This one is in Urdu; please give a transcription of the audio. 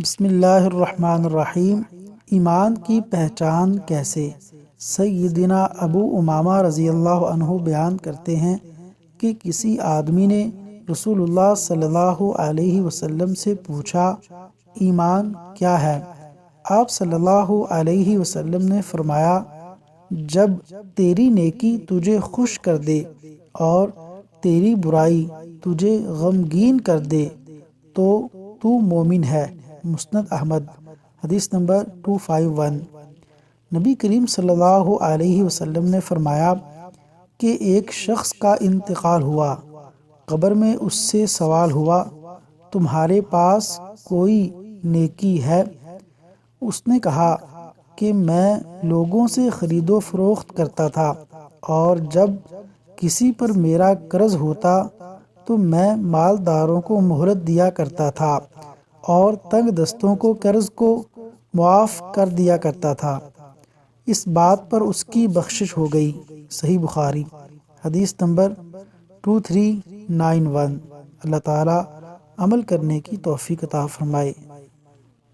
بسم اللہ الرحمن الرحیم۔ ایمان کی پہچان کیسے؟ سیدنا ابو امامہ رضی اللہ عنہ بیان کرتے ہیں کہ کسی آدمی نے رسول اللہ صلی اللہ علیہ وسلم سے پوچھا، ایمان کیا ہے؟ آپ صلی اللہ علیہ وسلم نے فرمایا، جب تیری نیکی تجھے خوش کر دے اور تیری برائی تجھے غمگین کر دے تو مومن ہے۔ مسند احمد، حدیث نمبر 251۔ نبی کریم صلی اللہ علیہ وسلم نے فرمایا کہ ایک شخص کا انتقال ہوا، قبر میں اس سے سوال ہوا، تمہارے پاس کوئی نیکی ہے؟ اس نے کہا کہ میں لوگوں سے خرید و فروخت کرتا تھا، اور جب کسی پر میرا قرض ہوتا تو میں مالداروں کو مہلت دیا کرتا تھا اور تنگ دستوں کو قرض کو معاف کر دیا کرتا تھا۔ اس بات پر اس کی بخشش ہو گئی۔ صحیح بخاری، حدیث نمبر 2391۔ اللہ تعالی عمل کرنے کی توفیق عطا فرمائے۔